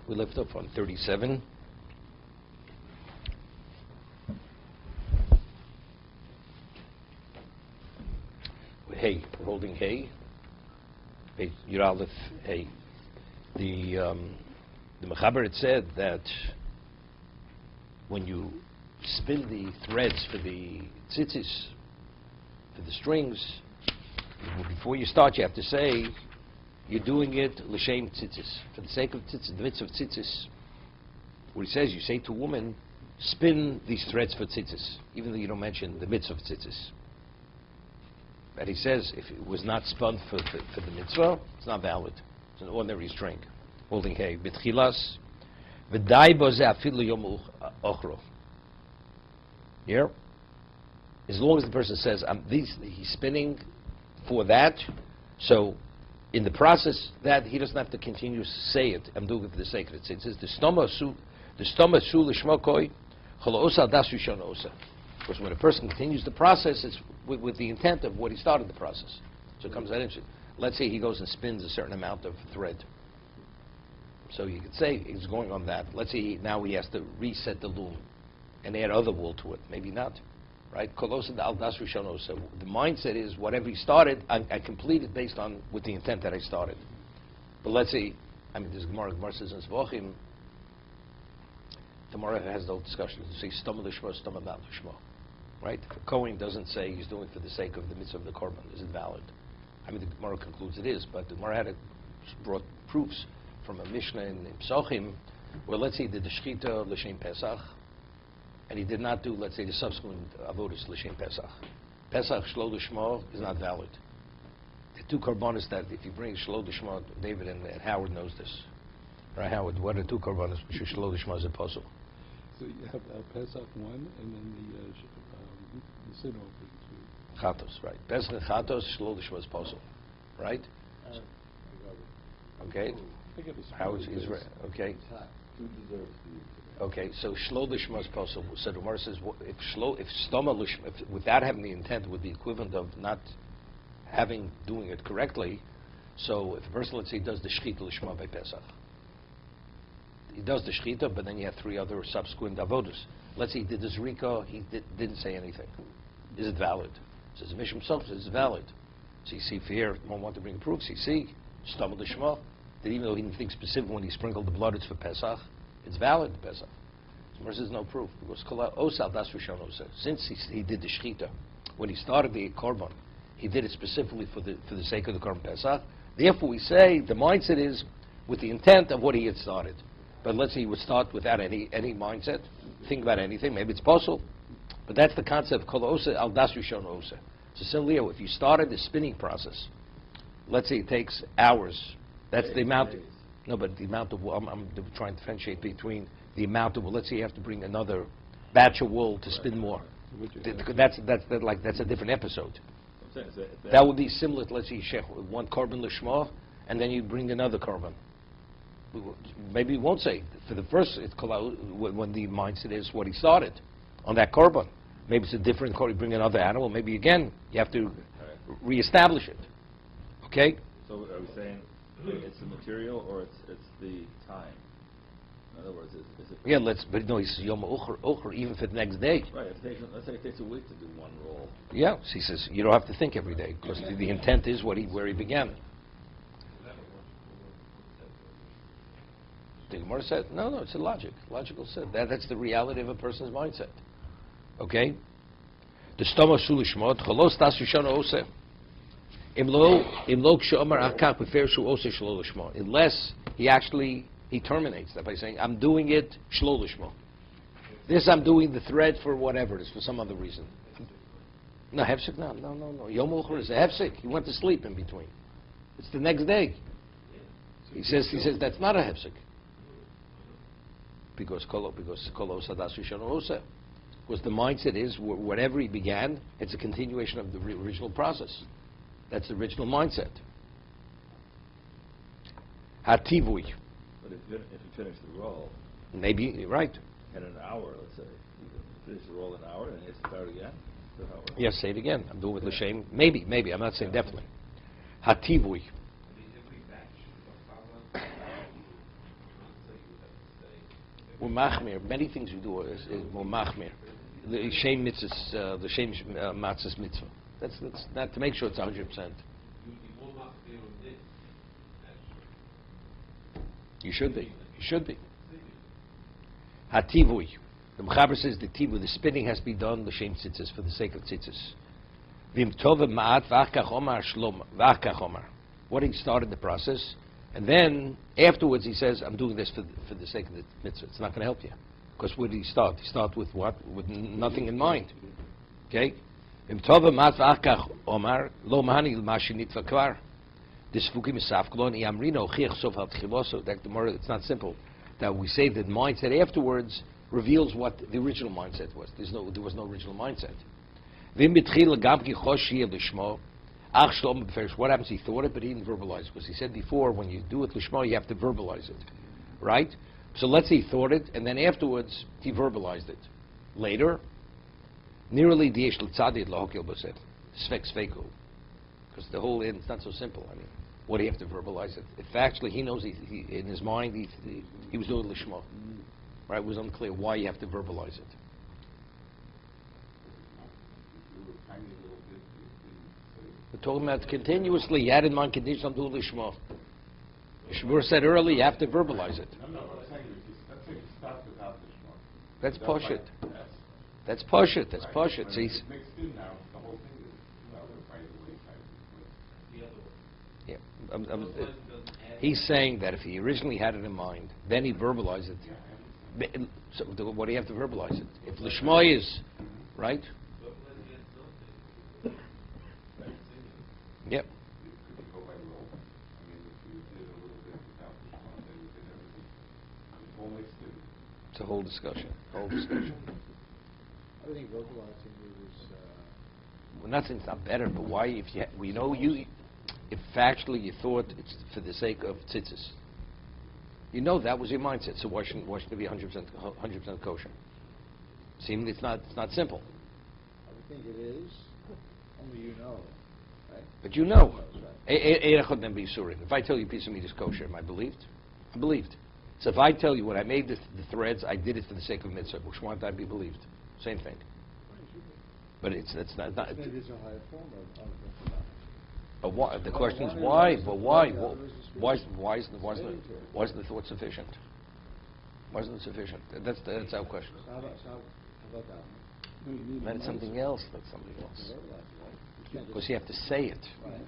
We left off on 37. Hey, we're holding hay. Hey, Yud Aleph, hey. The Mechaber, it said that when you spin the threads for the tzitzis, for the strings, before you start, you have to say you're doing it l'shem tzitzis, for the sake of tzitzis, the mitzvah of tzitzis. What he says, you say to a woman, spin these threads for tzitzis, even though you don't mention the mitzvah of tzitzis. But he says, if it was not spun for the mitzvah, it's not valid. It's an ordinary string. Holding hay. B'tchilas, v'dai bo ze afilu yom ochro. Here, as long as the person says, he's spinning for that, so in the process that he doesn't have to continue to say it. I'm doing it for the sake of it. It says the stoma su l'shmokoi cholo osa das rishon osa. Because when a person continues the process, it's with the intent of what he started the process. So it comes out interesting. Let's say he goes and spins a certain amount of thread. So you could say he's going on that. Let's say now he has to reset the loom and add other wool to it. Maybe not. Right? So the mindset is whatever he started, I completed based on with the intent that I started. But let's say, there's Gemara says in Zvachim, Gemara has no discussion. It says stoma l'shmo, stoma not l'shmo. Right? If a Kohen doesn't say he's doing it for the sake of the mitzvah of the korban, is it valid? The Gemara concludes it is, but the Gemara brought proofs from a Mishnah in Psochim, where let's say he did the shechita l'shem Pesach, and he did not do, let's say, the subsequent avodas l'shem Pesach. Pesach shlo l'shmo is not valid. The two korbanos that if you bring shlo l'shmo, David and Howard knows this. Right, Howard? What are the two korbanos which shlo l'shmo is impossible? So you have Pesach one, and then the sin offering two. Chatos, right? Pesach and Chatos, shlo l'shmo is possible, right? Okay. Howard is right. Okay. Okay, so shlo l'shma is possible. So the Gemara says, if stoma l'shma, without having the intent, would be equivalent of not doing it correctly. So if a person, let's say, does the shechita l'shma by Pesach, he does the shechita, but then you have three other subsequent avodas. Let's say he did the zrika, he didn't say anything. Is it valid? Says Mishna Berura, it's valid. So you see, for here, one want to bring proofs. You see, stoma l'shma, that even though he didn't think specific when he sprinkled the blood, it's for Pesach. It's valid, Pesach. So there's no proof. Because Osal Das Rishon Osa. Since he did the Shechita, when he started the Korban, he did it specifically for the sake of the Korban Pesach. Therefore, we say the mindset is with the intent of what he had started. But let's say he would start without any mindset, think about anything. Maybe it's possible. But that's the concept of Kol Osa Al Das Rishon Osa. So similarly, if you started the spinning process, let's say it takes hours. That's the amount. No, but the amount of wool, I'm trying to differentiate between the amount of wool. Let's say you have to bring another batch of wool to spin more. That's a different episode. That would be similar to, let's say, you shech one korban l'shma, and then you bring another korban. Maybe you won't say. For the first, it's when the mindset is what he started on that korban. Maybe it's a different korban, you bring another animal. Maybe again, you have to reestablish it. Okay? So are we saying it's the material or it's the time? In other words, is it... Yeah, but no, he says Yom Ochor, even for the next day. Right, let's say it takes a week to do one roll. Yeah, so he says you don't have to think every day, because the intent is where he began. The Gemara said, no, it's a logical set. That's the reality of a person's mindset. Okay? The stoma sulishmot, cholos tas rishon oseh. Unless he terminates that by saying, I'm doing it shlo l'shmo. This I'm doing the thread for whatever it is, for some other reason. No, hefsek, no. Yom Ochor is a hefsek. He went to sleep in between. It's the next day. He says that's not a hefsek. Because kolo sadas rishon osa. Because the mindset is whatever he began, it's a continuation of the original process. That's the original mindset. Hativui. But if you finish the roll... Maybe, you're right. In an hour, let's say. You finish the roll in an hour and you have to start again? Yes, say it again. I'm doing it with l'shem. Maybe. I'm not saying definitely. Hativui. We're machmir. Many things we do is we're machmir. The shem mitzvahs, the shem matzahs mitzvah. That's not to make sure it's 100%. You should be. You should be. Hativui. The Mechaber says the tivui, the spinning has to be done the shem tzitzis for the sake of tzitzis. Vim tova ma'at v'achkach omar shlom v'achkach omar. What he started the process, and then afterwards he says, "I'm doing this for the sake of the mitzvah." It's not going to help you, because where did he start? He started with what? With nothing in mind. Okay. Vim tova ma'at v'achkach omar lo mahani l'mashinit v'kvar. This fukim isaf klon yamrino chiach sof al tchiloso. That the more it's not simple. That we say that mindset afterwards reveals what the original mindset was. There was no original mindset. What happens? He thought it, but he didn't verbalize it. Because he said before, when you do it lishma, you have to verbalize it, right? So let's say he thought it, and then afterwards he verbalized it. Later, nearly diesh l'tzadid lahokil b'set svek sveiku, because the whole it's not so simple. I mean, what do you have to verbalize it? If actually he knows he in his mind he was doing lishma, right? It was unclear why you have to verbalize it. We're talking about continuously. You had in mind conditions on doing lishma. Shmuel said earlier, you have to verbalize it. No, I'm saying let's say you start without lishma. That's poshut. That's poshut. That's poshut. See, it's mixed in now. The whole thing is by the way. yeah. He's saying that if he originally had it in mind, then he verbalized it. So what do you have to verbalize it? If lishma is right. Yep. Could you go by rule? I mean, if you did a little bit without lishma, then you did everything. It's all mixed in. It's a whole discussion. Whole discussion. I think vocalizing is. Well, nothing's not better, but why? If you know you, if factually you thought it's for the sake of tzitzis, you know that was your mindset. So why shouldn't it be 100% kosher? Seemingly, it's not simple. I would think it is. Only you know, right? But you know. Right. If I tell you a piece of meat is kosher, am I believed? I'm believed. So if I tell you when I made the threads, I did it for the sake of mitzvah, which one I be believed? Same thing. But it's not. Maybe it's a higher form of But why, the question is why? But why? Why isn't the thought sufficient? Why isn't it sufficient? That's our question. So how about that? Then it's something else. That's something else. Right? Because you have to say it. Right.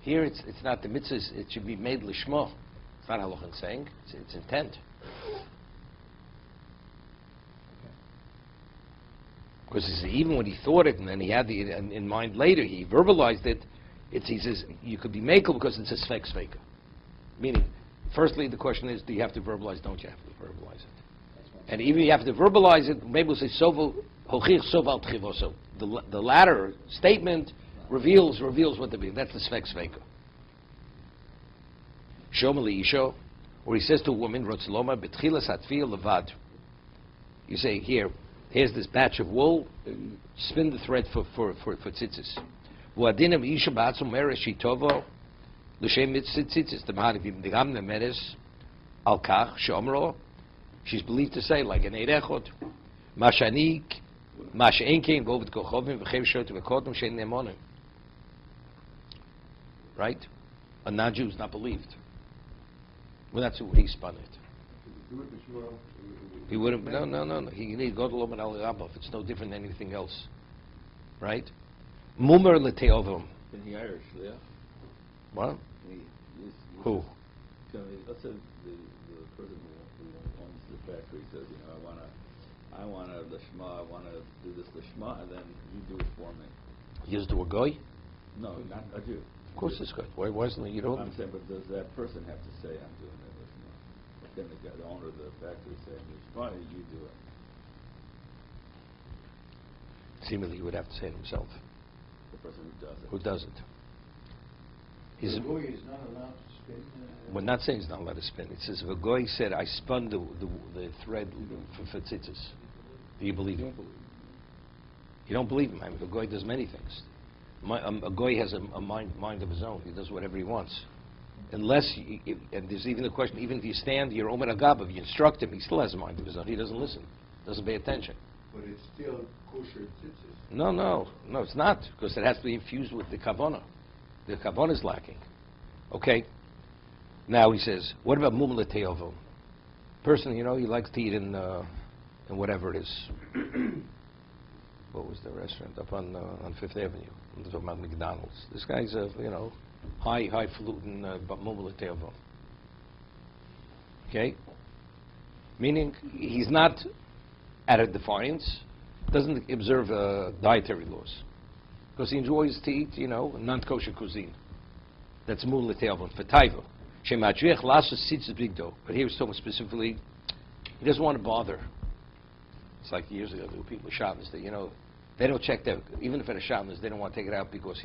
Here it's not the mitzvah. It should be made lishma. It's not halachan saying. It's intent. Because even when he thought it and then he had the in mind later, he verbalized it. He says you could be makel because it's a svek sveka. Meaning, firstly, the question is, do you have to verbalize? Don't you have to verbalize it? And even if you have to verbalize it, maybe we'll say sovel hochich soval tchivoso. The latter statement reveals what the meaning. That's the svek sveka. Shomali isho, where he says to a woman, rotzloma betchilas hatfil levad. You say here's this batch of wool, spin the thread for tzitzis. V'adinam isha ba'atzum meres shitovo l'shem tzitzis. The mahaniv v'gam nemeres al kach she'omro. She's believed to say like an erechot, mashanik, masha'enkein go with kochovim v'chev shot v'kodim she'en nemonim. Right? A non-Jew is not believed. Well, that's what he spun it. He wouldn't. No. He needs God alone and al. It's no different than anything else, right? Mumer leteovim. In the Irish, yeah. What? Who? Let's say the person who owns the factory says, I want a lishma, I want to do this lishma, and then you do it for me. He used to a goy? No, not a Jew. Of course it's good. Why wasn't it? You don't. I'm saying, but does that person have to say, I'm doing that lishma? But then the owner of the factory saying, lishma, you do it. Seemingly, he would have to say it himself. The person who does it. Who does it? The goy is not allowed to spin. We're not saying he's not allowed to spin. It says if a goy said, "I spun the thread for tzitzis," do you believe him? You don't believe him. I mean, a goy does many things. A goy has a mind of his own. He does whatever he wants. Unless, and there's even a question, even if you stand, you're Omer Agabav, you instruct him, he still has a mind of his own. He doesn't listen, doesn't pay attention. But it's still kosher tzitzis. No, it's not, because it has to be infused with the kavanah. The kavanah is lacking. Okay? Now he says, what about mum l'te'ovon? Person, he likes to eat in whatever it is. What was the restaurant up on Fifth Avenue? I'm talking about McDonald's. This guy's highfalutin mum l'te'ovon. Okay? Meaning, he's not at a defiance, doesn't observe dietary laws, because he enjoys to eat, non-kosher cuisine. That's mum l'te'ovon for taiva. Shema'adriach lashes tzitzis bigdo. But here he's talking specifically, he doesn't want to bother. It's like years ago, there were people with Shabbos that, they don't check their, even if at a Shabbos, they don't want to take it out because,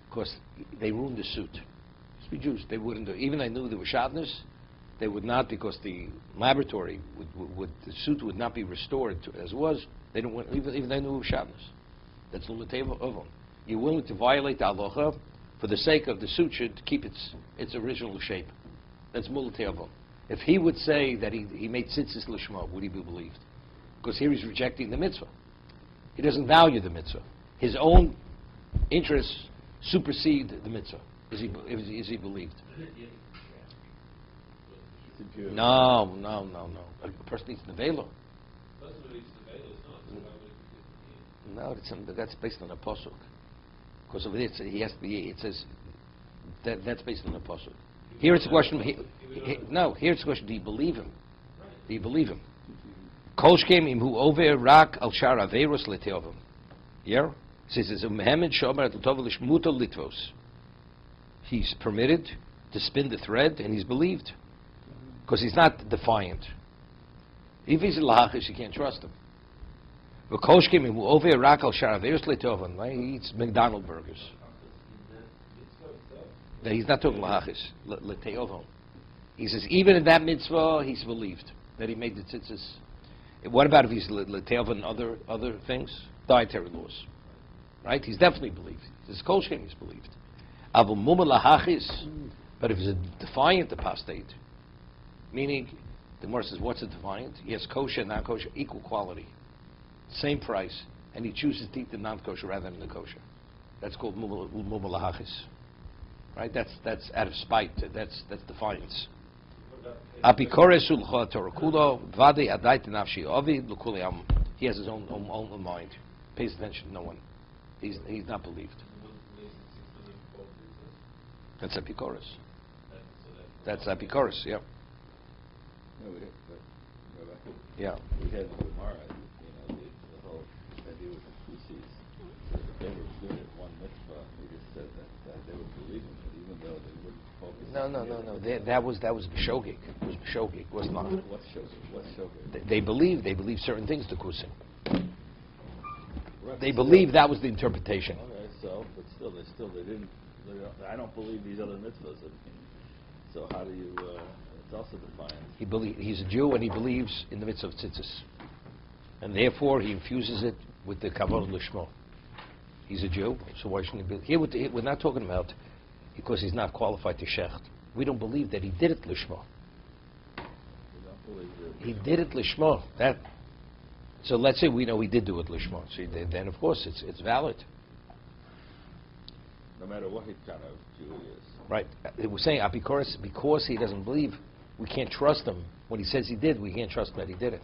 because they ruined the suit. Just be Jews, they wouldn't do it. Even they knew there was Shabbos, they would not, because the laboratory, the suit would not be restored as it was. They don't want, even they knew it was Shabbos. That's l'teva ovon. You're willing to violate the halacha for the sake of the suit should keep its original shape. That's l'teva. If he would say that he made tzitzis lishma, would he be believed? Because here he's rejecting the mitzvah. He doesn't value the mitzvah. His own interests supersede the mitzvah. Is he believed? No. A person needs nevela. No, that's based on a pasuk. Because of it, he has to be. It says that's based on a pasuk. Here it's a question. Here it's a question. Do you believe him? Do you believe him? Kolshkem im hu over rak al shar averos leteovim. Yeah? Says it's a mehemed shomer at l'tovelish mutal litvos. He's permitted to spin the thread, and he's believed. Because he's not defiant. If he's a lahachish, you can't trust him. But Kolshkem im hu over rak al shar averos leteovim. Right? He eats McDonald's burgers. He's not talking lahachish, leteovim. He says even in that mitzvah, he's believed that he made the tzitzis. What about if he's leteov and other things? Dietary laws. Right? He's definitely believed. His kolshkem he's believed. Avu muma lahachis. But if he's a defiant apostate, meaning, the Gemara says, what's a defiant? He has kosher and non-kosher, equal quality. Same price. And he chooses to eat the non-kosher rather than the kosher. That's called muma lahachis. Right? That's out of spite. That's defiance. He has his own mind. Pays attention to no one. He's not believed. That's Apikoros. That's Apikoros, yeah. Yeah. We had the Gemara, the whole idea with the tzitzis. They were doing it one mitzvah. We just said that they would believe him, but even though they wouldn't focus. No. That was b'shogeg. It was b'shogeg. It was not. What's shogeg? They believe certain things to kusim. Right. They believe that was the interpretation. Okay, but still they didn't. I don't believe these other mitzvahs. So how do you? It's also defiant. He's a Jew and he believes in the mitzvah of tzitzis, and therefore he infuses it with the kavod lishmo. He's a Jew, so why shouldn't he be? Here we're not talking about because he's not qualified to shecht. We don't believe that he did it lishmo. He did it lishmo. So let's say we know he did do it lishmo. So then of course it's valid. No matter what kind of Jew he is. Right. We're saying because he doesn't believe, we can't trust him. When he says he did, we can't trust him that he did it.